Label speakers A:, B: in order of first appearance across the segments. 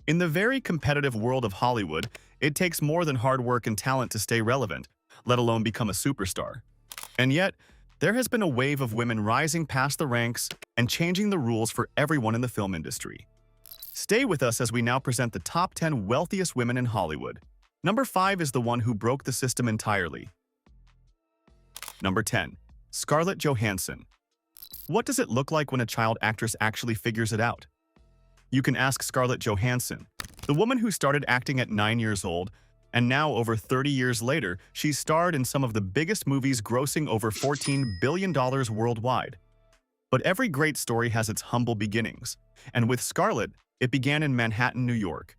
A: In the very competitive world of Hollywood, it takes more than hard work and talent to stay relevant, let alone become a superstar. And yet, there has been a wave of women rising past the ranks and changing the rules for everyone in the film industry. Stay with us as we now present the top 10 wealthiest women in Hollywood. Number 5 is the one who broke the system entirely. Number 10. Scarlett Johansson. What does it look like when a child actress actually figures it out? You can ask Scarlett Johansson, the woman who started acting at 9 years old, and now over 30 years later, she's starred in some of the biggest movies grossing over $14 billion worldwide. But every great story has its humble beginnings, and with Scarlett, it began in Manhattan, New York.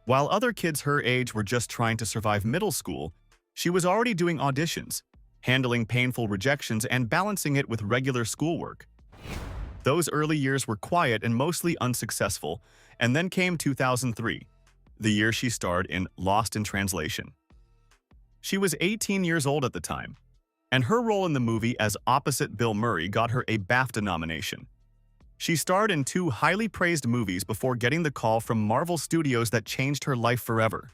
A: While other kids her age were just trying to survive middle school, she was already doing auditions, handling painful rejections and balancing it with regular schoolwork. Those early years were quiet and mostly unsuccessful, and then came 2003, the year she starred in Lost in Translation. She was 18 years old at the time, and her role in the movie as opposite Bill Murray got her a BAFTA nomination. She starred in 2 highly praised movies before getting the call from Marvel Studios that changed her life forever.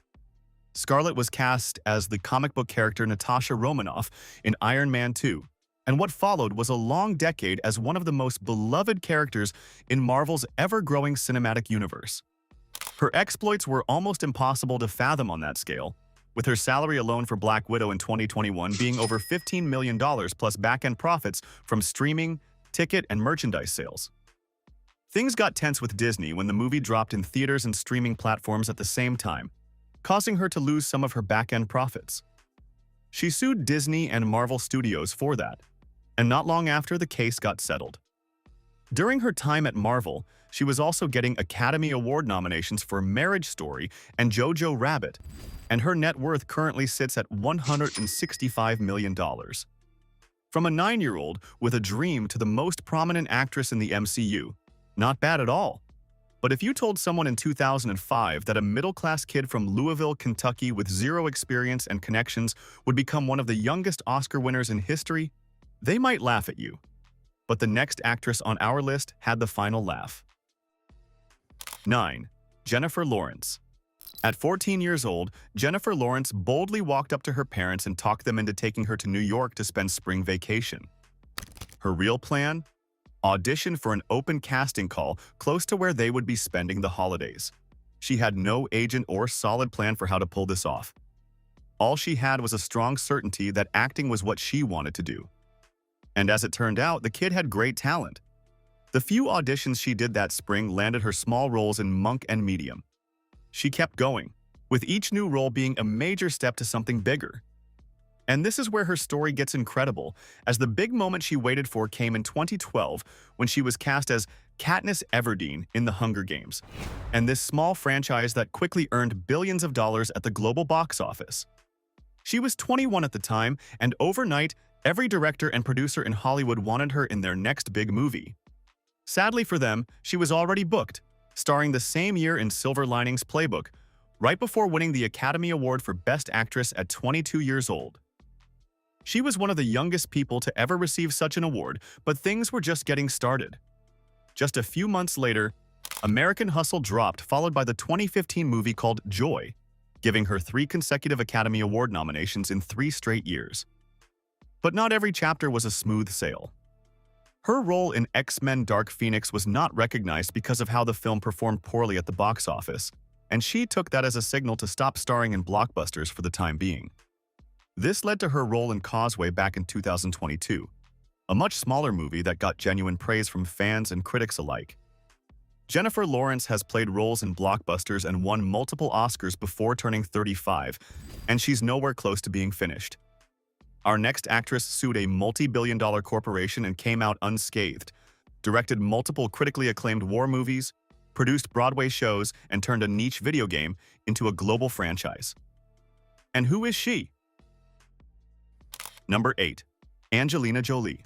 A: Scarlett was cast as the comic book character Natasha Romanoff in Iron Man 2, and what followed was a long decade as one of the most beloved characters in Marvel's ever-growing cinematic universe. Her exploits were almost impossible to fathom on that scale, with her salary alone for Black Widow in 2021 being over $15 million plus back-end profits from streaming, ticket, and merchandise sales. Things got tense with Disney when the movie dropped in theaters and streaming platforms at the same time, causing her to lose some of her back-end profits. She sued Disney and Marvel Studios for that, and not long after, the case got settled. During her time at Marvel, she was also getting Academy Award nominations for Marriage Story and Jojo Rabbit, and her net worth currently sits at $165 million. From a 9-year-old with a dream to the most prominent actress in the MCU, not bad at all. But if you told someone in 2005 that a middle-class kid from Louisville, Kentucky with zero experience and connections would become one of the youngest Oscar winners in history, they might laugh at you. But the next actress on our list had the final laugh. 9. Jennifer Lawrence. At 14 years old, Jennifer Lawrence boldly walked up to her parents and talked them into taking her to New York to spend spring vacation. Her real plan? Audition for an open casting call close to where they would be spending the holidays. She had no agent or solid plan for how to pull this off. All she had was a strong certainty that acting was what she wanted to do. And as it turned out, the kid had great talent. The few auditions she did that spring landed her small roles in Monk and Medium. She kept going, with each new role being a major step to something bigger. And this is where her story gets incredible, as the big moment she waited for came in 2012 when she was cast as Katniss Everdeen in The Hunger Games, and this small franchise that quickly earned billions of dollars at the global box office. She was 21 at the time, and overnight, every director and producer in Hollywood wanted her in their next big movie. Sadly for them, she was already booked, starring the same year in Silver Linings Playbook, right before winning the Academy Award for Best Actress at 22 years old. She was one of the youngest people to ever receive such an award, but things were just getting started. Just a few months later, American Hustle dropped, followed by the 2015 movie called Joy, giving her 3 consecutive Academy Award nominations in 3 straight years. But not every chapter was a smooth sail. Her role in X-Men Dark Phoenix was not recognized because of how the film performed poorly at the box office, and she took that as a signal to stop starring in blockbusters for the time being. This led to her role in Causeway back in 2022, a much smaller movie that got genuine praise from fans and critics alike. Jennifer Lawrence has played roles in blockbusters and won multiple Oscars before turning 35, and she's nowhere close to being finished. Our next actress sued a multi-billion-dollar corporation and came out unscathed, directed multiple critically acclaimed war movies, produced Broadway shows, and turned a niche video game into a global franchise. And who is she? Number 8. Angelina Jolie.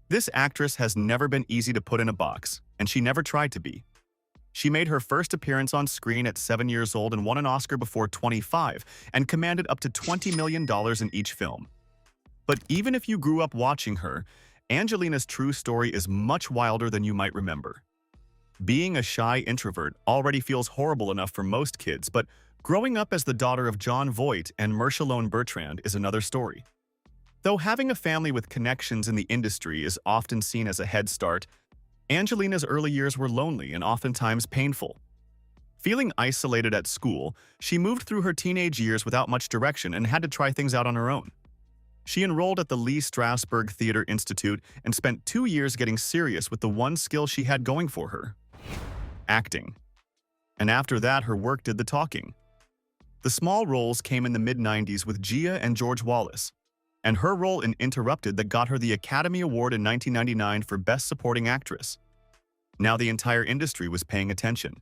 A: This actress has never been easy to put in a box, and she never tried to be. She made her first appearance on screen at 7 years old and won an Oscar before 25, and commanded up to $20 million in each film. But even if you grew up watching her, Angelina's true story is much wilder than you might remember. Being a shy introvert already feels horrible enough for most kids, but growing up as the daughter of John Voight and Marchelone Bertrand is another story. Though having a family with connections in the industry is often seen as a head start, Angelina's early years were lonely and oftentimes painful. Feeling isolated at school, she moved through her teenage years without much direction and had to try things out on her own. She enrolled at the Lee Strasberg Theater Institute and spent 2 years getting serious with the one skill she had going for her: acting. And after that, her work did the talking. The small roles came in the mid-90s with Gia and George Wallace, and her role in Interrupted that got her the Academy Award in 1999 for Best Supporting Actress. Now the entire industry was paying attention.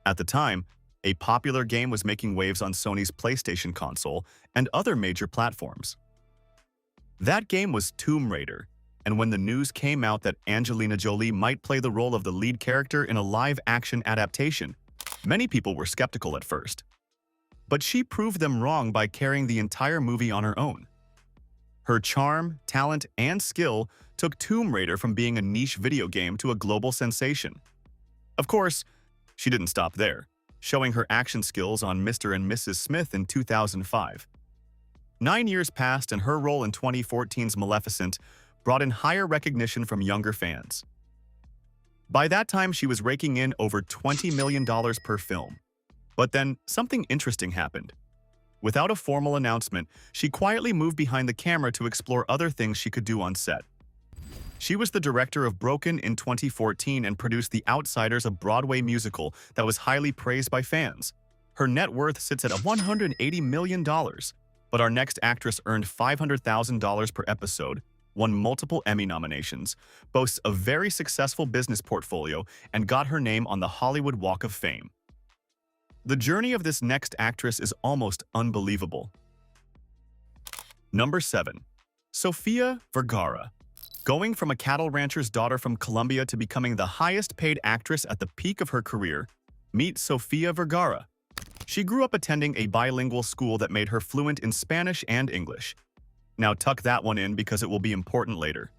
A: At the time, a popular game was making waves on Sony's PlayStation console and other major platforms. That game was Tomb Raider, and when the news came out that Angelina Jolie might play the role of the lead character in a live-action adaptation, many people were skeptical at first. But she proved them wrong by carrying the entire movie on her own. Her charm, talent, and skill took Tomb Raider from being a niche video game to a global sensation. Of course, she didn't stop there, showing her action skills on Mr. and Mrs. Smith in 2005. 9 years passed and her role in 2014's Maleficent brought in higher recognition from younger fans. By that time, she was raking in over $20 million per film. But then, something interesting happened. Without a formal announcement, she quietly moved behind the camera to explore other things she could do on set. She was the director of Broken in 2014 and produced The Outsiders, a Broadway musical that was highly praised by fans. Her net worth sits at $180 million, but our next actress earned $500,000 per episode, won multiple Emmy nominations, boasts a very successful business portfolio, and got her name on the Hollywood Walk of Fame. The journey of this next actress is almost unbelievable. Number 7. Sofia Vergara. Going from a cattle rancher's daughter from Colombia to becoming the highest-paid actress at the peak of her career, meet Sofia Vergara. She grew up attending a bilingual school that made her fluent in Spanish and English. Now tuck that one in because it will be important later.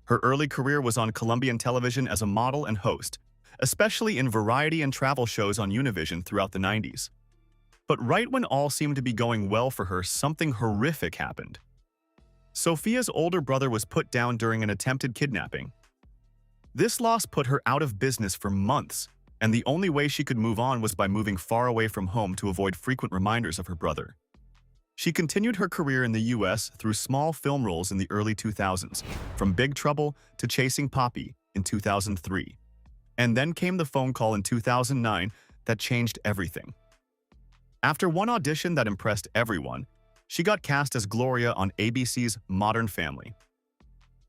A: Her early career was on Colombian television as a model and host, especially in variety and travel shows on Univision throughout the 90s. But right when all seemed to be going well for her, something horrific happened. Sofia's older brother was put down during an attempted kidnapping. This loss put her out of business for months, and the only way she could move on was by moving far away from home to avoid frequent reminders of her brother. She continued her career in the US through small film roles in the early 2000s, from Big Trouble to Chasing Poppy in 2003. And then came the phone call in 2009 that changed everything. After one audition that impressed everyone, she got cast as Gloria on ABC's Modern Family.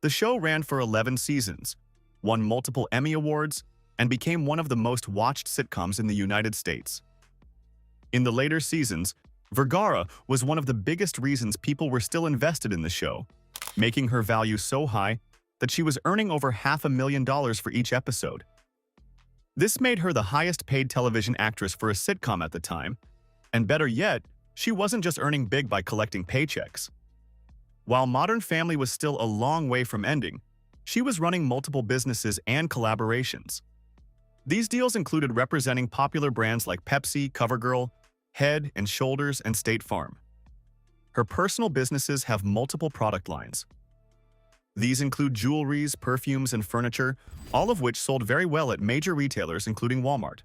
A: The show ran for 11 seasons, won multiple Emmy Awards, and became one of the most watched sitcoms in the United States. In the later seasons, Vergara was one of the biggest reasons people were still invested in the show, making her value so high that she was earning over $500,000 for each episode. This made her the highest-paid television actress for a sitcom at the time, and better yet, she wasn't just earning big by collecting paychecks. While Modern Family was still a long way from ending, she was running multiple businesses and collaborations. These deals included representing popular brands like Pepsi, CoverGirl, Head and Shoulders, and State Farm. Her personal businesses have multiple product lines. These include jewelries, perfumes, and furniture, all of which sold very well at major retailers including Walmart.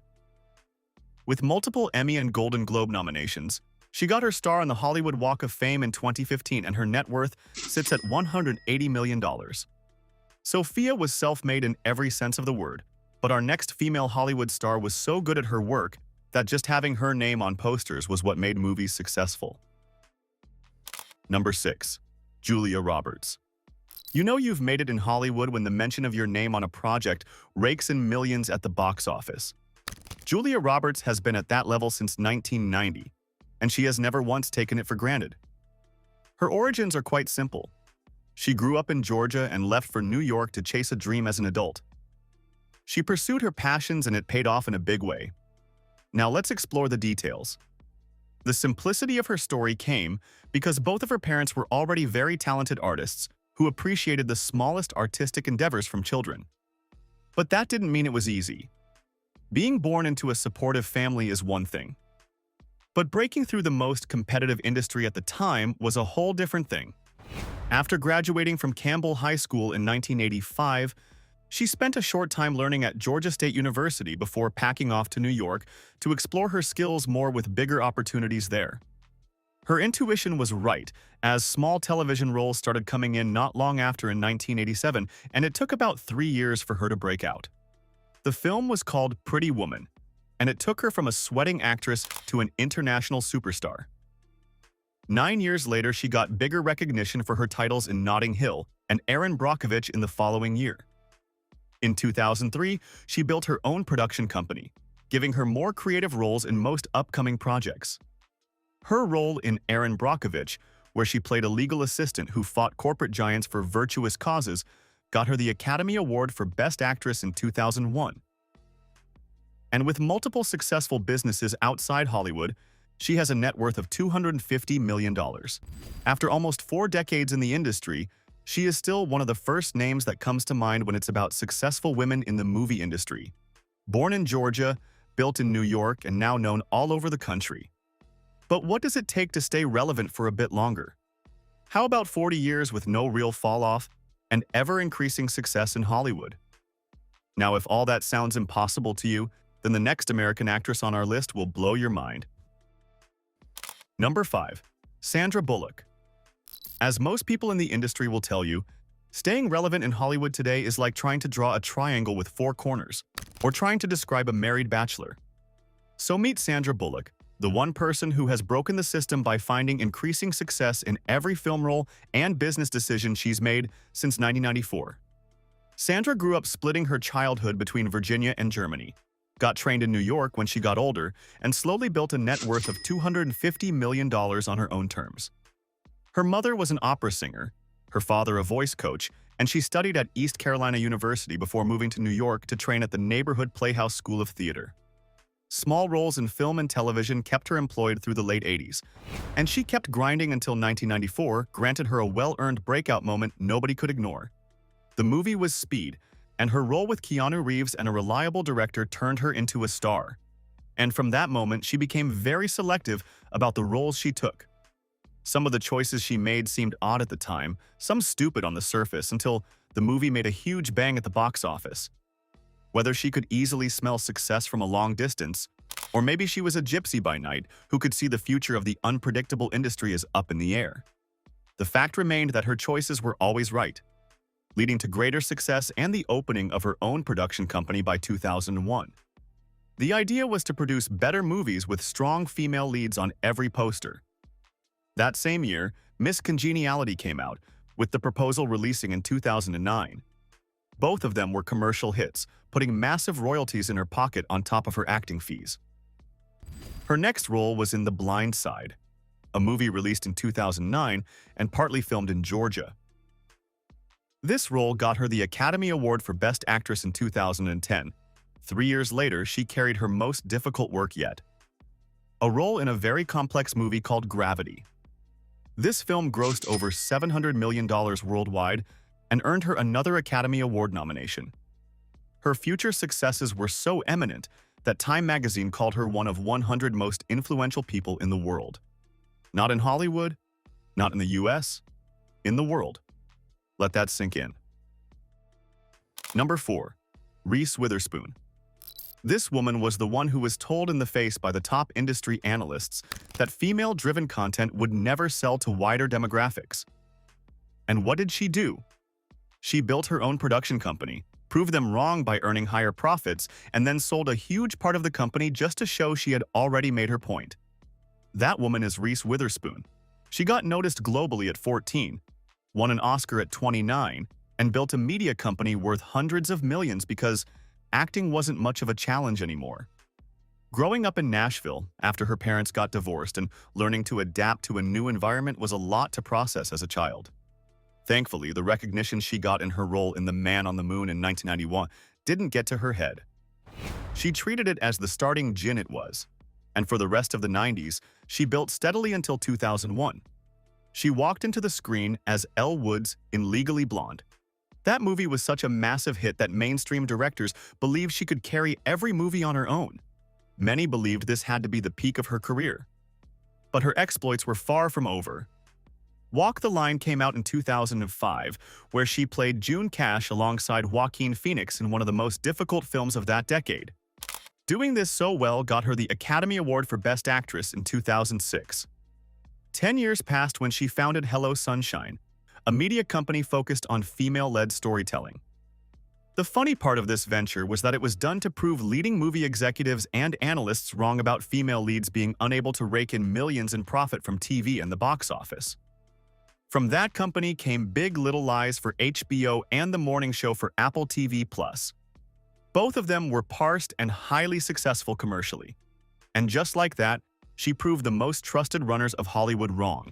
A: With multiple Emmy and Golden Globe nominations, she got her star on the Hollywood Walk of Fame in 2015 and her net worth sits at $180 million. Sofia was self-made in every sense of the word, but our next female Hollywood star was so good at her work that just having her name on posters was what made movies successful. Number 6. Julia Roberts. You know you've made it in Hollywood when the mention of your name on a project rakes in millions at the box office. Julia Roberts has been at that level since 1990, and she has never once taken it for granted. Her origins are quite simple. She grew up in Georgia and left for New York to chase a dream as an adult. She pursued her passions and it paid off in a big way. Now let's explore the details. The simplicity of her story came because both of her parents were already very talented artists who appreciated the smallest artistic endeavors from children. But that didn't mean it was easy. Being born into a supportive family is one thing, but breaking through the most competitive industry at the time was a whole different thing. After graduating from Campbell High School in 1985, she spent a short time learning at Georgia State University before packing off to New York to explore her skills more with bigger opportunities there. Her intuition was right, as small television roles started coming in not long after in 1987, and it took about 3 years for her to break out. The film was called Pretty Woman, and it took her from a sweating actress to an international superstar. 9 years later, she got bigger recognition for her titles in Notting Hill and Erin Brockovich in the following year. In 2003, she built her own production company, giving her more creative roles in most upcoming projects. Her role in Erin Brockovich, where she played a legal assistant who fought corporate giants for virtuous causes, got her the Academy Award for Best Actress in 2001. And with multiple successful businesses outside Hollywood, she has a net worth of $250 million. After almost 4 decades in the industry, she is still one of the first names that comes to mind when it's about successful women in the movie industry. Born in Georgia, built in New York, and now known all over the country. But what does it take to stay relevant for a bit longer? How about 40 years with no real fall-off and ever-increasing success in Hollywood? Now, if all that sounds impossible to you, then the next American actress on our list will blow your mind. Number 5. Sandra Bullock. As most people in the industry will tell you, staying relevant in Hollywood today is like trying to draw a triangle with 4 corners, or trying to describe a married bachelor. So meet Sandra Bullock, the one person who has broken the system by finding increasing success in every film role and business decision she's made since 1994. Sandra grew up splitting her childhood between Virginia and Germany, got trained in New York when she got older, and slowly built a net worth of $250 million on her own terms. Her mother was an opera singer, her father a voice coach, and she studied at East Carolina University before moving to New York to train at the neighborhood Playhouse School of Theater. Small roles in film and television kept her employed through the late 80s, and she kept grinding until 1994 granted her a well-earned breakout moment nobody could ignore. The movie was Speed, and her role with Keanu Reeves and a reliable director turned her into a star. And from that moment, she became very selective about the roles she took. Some of the choices she made seemed odd at the time, some stupid on the surface, until the movie made a huge bang at the box office. Whether she could easily smell success from a long distance, or maybe she was a gypsy by night who could see the future of the unpredictable industry as up in the air. The fact remained that her choices were always right, leading to greater success and the opening of her own production company by 2001. The idea was to produce better movies with strong female leads on every poster. That same year, Miss Congeniality came out, with the proposal releasing in 2009. Both of them were commercial hits, putting massive royalties in her pocket on top of her acting fees. Her next role was in The Blind Side, a movie released in 2009 and partly filmed in Georgia. This role got her the Academy Award for Best Actress in 2010. 3 years later, she carried her most difficult work yet, a role in a very complex movie called Gravity. This film grossed over $700 million worldwide and earned her another Academy Award nomination. Her future successes were so eminent that Time magazine called her one of 100 most influential people in the world. Not in Hollywood, not in the US, in the world. Let that sink in. Number 4. Reese Witherspoon. This woman was the one who was told in the face by the top industry analysts that female-driven content would never sell to wider demographics. And what did she do? She built her own production company, proved them wrong by earning higher profits, and then sold a huge part of the company just to show she had already made her point. That woman is Reese Witherspoon. She got noticed globally at 14, won an Oscar at 29, and built a media company worth hundreds of millions because acting wasn't much of a challenge anymore. Growing up in Nashville after her parents got divorced and learning to adapt to a new environment was a lot to process as a child. Thankfully, the recognition she got in her role in The Man on the Moon in 1991 didn't get to her head. She treated it as the starting gin it was, and for the rest of the 90s, she built steadily until 2001. She walked into the screen as Elle Woods in Legally Blonde. That movie was such a massive hit that mainstream directors believed she could carry every movie on her own. Many believed this had to be the peak of her career. But her exploits were far from over. Walk the Line came out in 2005, where she played June Cash alongside Joaquin Phoenix in one of the most difficult films of that decade. Doing this so well got her the Academy Award for Best Actress in 2006. 10 years passed when she founded Hello Sunshine, a media company focused on female-led storytelling. The funny part of this venture was that it was done to prove leading movie executives and analysts wrong about female leads being unable to rake in millions in profit from TV and the box office. From that company came Big Little Lies for HBO and The Morning Show for Apple TV+. Both of them were parsed and highly successful commercially. And just like that, she proved the most trusted runners of Hollywood wrong.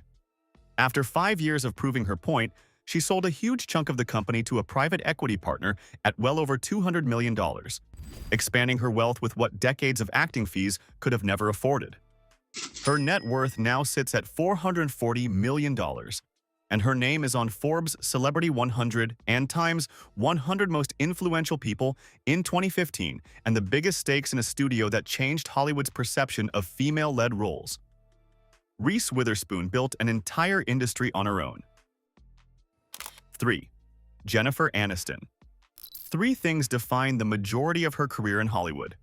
A: After 5 years of proving her point, she sold a huge chunk of the company to a private equity partner at well over $200 million, expanding her wealth with what decades of acting fees could have never afforded. Her net worth now sits at $440 million, and her name is on Forbes Celebrity 100 and Time's 100 Most Influential People in 2015, and the biggest stakes in a studio that changed Hollywood's perception of female-led roles. Reese Witherspoon built an entire industry on her own. 3. Jennifer Aniston. 3 things define the majority of her career in Hollywood.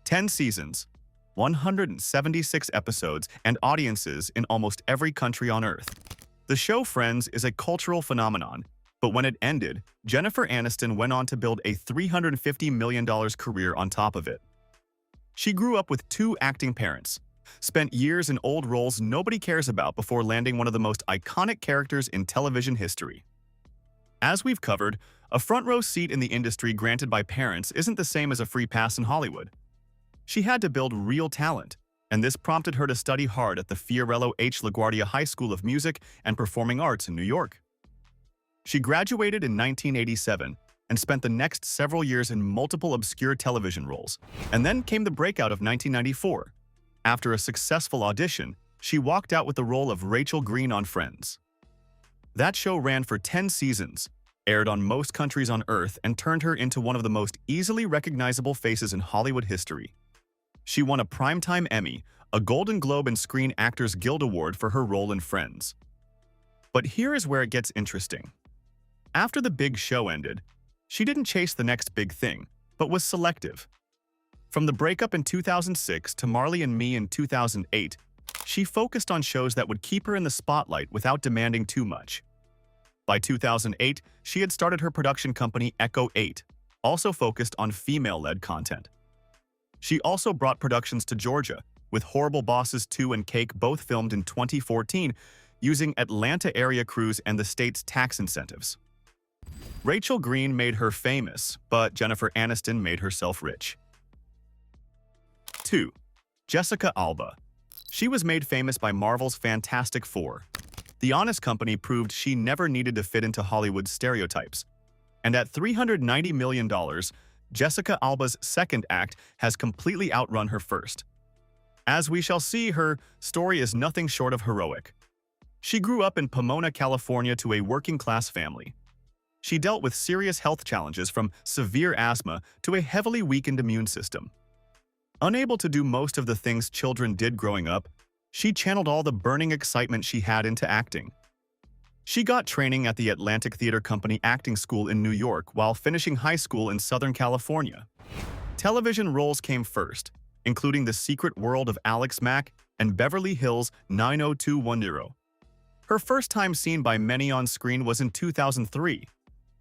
A: 10 seasons, 176 episodes, and audiences in almost every country on Earth. The show Friends is a cultural phenomenon, but when it ended, Jennifer Aniston went on to build a $350 million career on top of it. She grew up with 2 acting parents, spent years in old roles nobody cares about before landing one of the most iconic characters in television history. As we've covered, a front-row seat in the industry granted by parents isn't the same as a free pass in Hollywood. She had to build real talent, and this prompted her to study hard at the Fiorello H. LaGuardia High School of Music and Performing Arts in New York. She graduated in 1987 and spent the next several years in multiple obscure television roles, and then came the breakout of 1994. After a successful audition, she walked out with the role of Rachel Green on Friends. That show ran for 10 seasons, aired on most countries on Earth, and turned her into one of the most easily recognizable faces in Hollywood history. She won a Primetime Emmy, a Golden Globe and Screen Actors Guild Award for her role in Friends. But here is where it gets interesting. After the big show ended, she didn't chase the next big thing, but was selective. From the breakup in 2006 to Marley and Me in 2008, she focused on shows that would keep her in the spotlight without demanding too much. By 2008, she had started her production company Echo 8, also focused on female-led content. She also brought productions to Georgia, with Horrible Bosses 2 and Cake both filmed in 2014 using Atlanta area crews and the state's tax incentives. Rachel Green made her famous, but Jennifer Aniston made herself rich. 2. Jessica Alba. She was made famous by Marvel's Fantastic Four. The Honest Company proved she never needed to fit into Hollywood's stereotypes. And at $390 million, Jessica Alba's second act has completely outrun her first. As we shall see, her story is nothing short of heroic. She grew up in Pomona, California to a working-class family. She dealt with serious health challenges from severe asthma to a heavily weakened immune system. Unable to do most of the things children did growing up, she channeled all the burning excitement she had into acting. She got training at the Atlantic Theater Company Acting School in New York while finishing high school in Southern California. Television roles came first, including The Secret World of Alex Mack and Beverly Hills 90210. Her first time seen by many on screen was in 2003,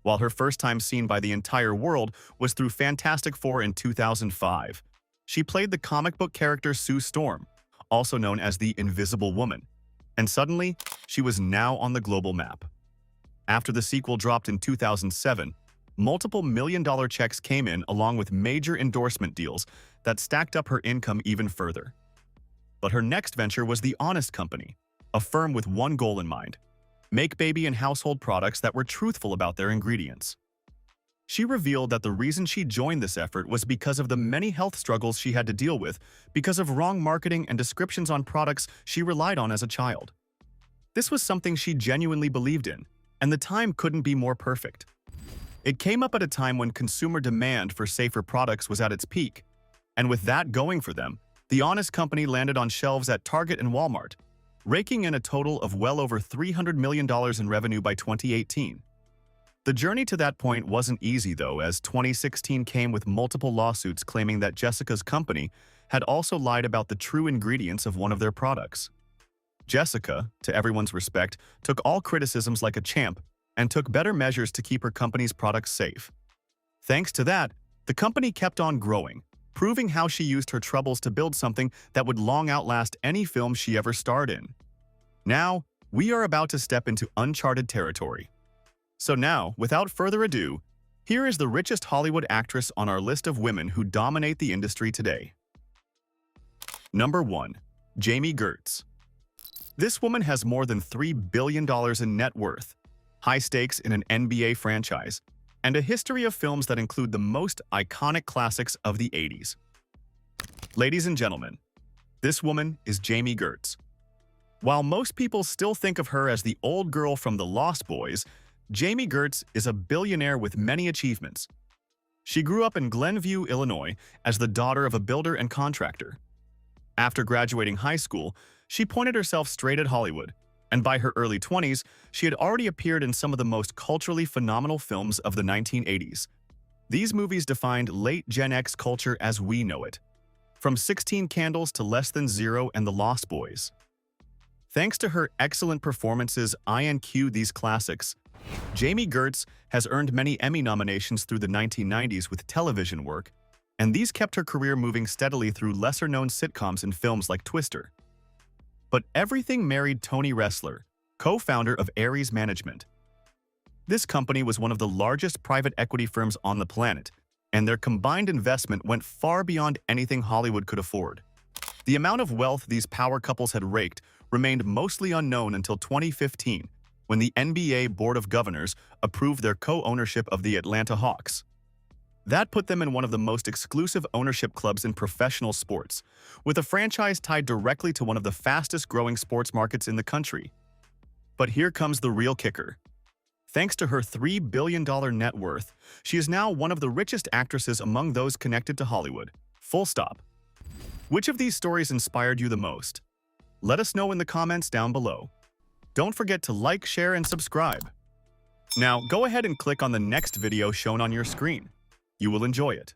A: while her first time seen by the entire world was through Fantastic Four in 2005. She played the comic book character Sue Storm, also known as the Invisible Woman, and suddenly, she was now on the global map. After the sequel dropped in 2007, multiple million-dollar checks came in along with major endorsement deals that stacked up her income even further. But her next venture was The Honest Company, a firm with one goal in mind: make baby and household products that were truthful about their ingredients. She revealed that the reason she joined this effort was because of the many health struggles she had to deal with because of wrong marketing and descriptions on products she relied on as a child. This was something she genuinely believed in, and the time couldn't be more perfect. It came up at a time when consumer demand for safer products was at its peak, and with that going for them, the Honest Company landed on shelves at Target and Walmart, raking in a total of well over $300 million in revenue by 2018. The journey to that point wasn't easy, though, as 2016 came with multiple lawsuits claiming that Jessica's company had also lied about the true ingredients of one of their products. Jessica, to everyone's respect, took all criticisms like a champ and took better measures to keep her company's products safe. Thanks to that, the company kept on growing, proving how she used her troubles to build something that would long outlast any film she ever starred in. Now, we are about to step into uncharted territory. So now, without further ado, here is the richest Hollywood actress on our list of women who dominate the industry today. Number 1. Jami Gertz. This woman has more than $3 billion in net worth, high stakes in an NBA franchise, and a history of films that include the most iconic classics of the 80s. Ladies and gentlemen, this woman is Jami Gertz. While most people still think of her as the old girl from The Lost Boys, Jami Gertz is a billionaire with many achievements. She grew up in Glenview, Illinois, as the daughter of a builder and contractor. After graduating high school, she pointed herself straight at Hollywood, and by her early 20s, she had already appeared in some of the most culturally phenomenal films of the 1980s. These movies defined late Gen X culture as we know it, from 16 Candles to Less Than Zero and The Lost Boys. Thanks to her excellent performances in these classics, Jami Gertz has earned many Emmy nominations through the 1990s with television work, and these kept her career moving steadily through lesser-known sitcoms and films like Twister. But everything married Tony Ressler, co-founder of Ares Management. This company was one of the largest private equity firms on the planet, and their combined investment went far beyond anything Hollywood could afford. The amount of wealth these power couples had raked remained mostly unknown until 2015, when the NBA Board of Governors approved their co-ownership of the Atlanta Hawks. That put them in one of the most exclusive ownership clubs in professional sports, with a franchise tied directly to one of the fastest-growing sports markets in the country. But here comes the real kicker. Thanks to her $3 billion net worth, she is now one of the richest actresses among those connected to Hollywood. Full stop. Which of these stories inspired you the most? Let us know in the comments down below. Don't forget to like, share, and subscribe. Now, go ahead and click on the next video shown on your screen. You will enjoy it.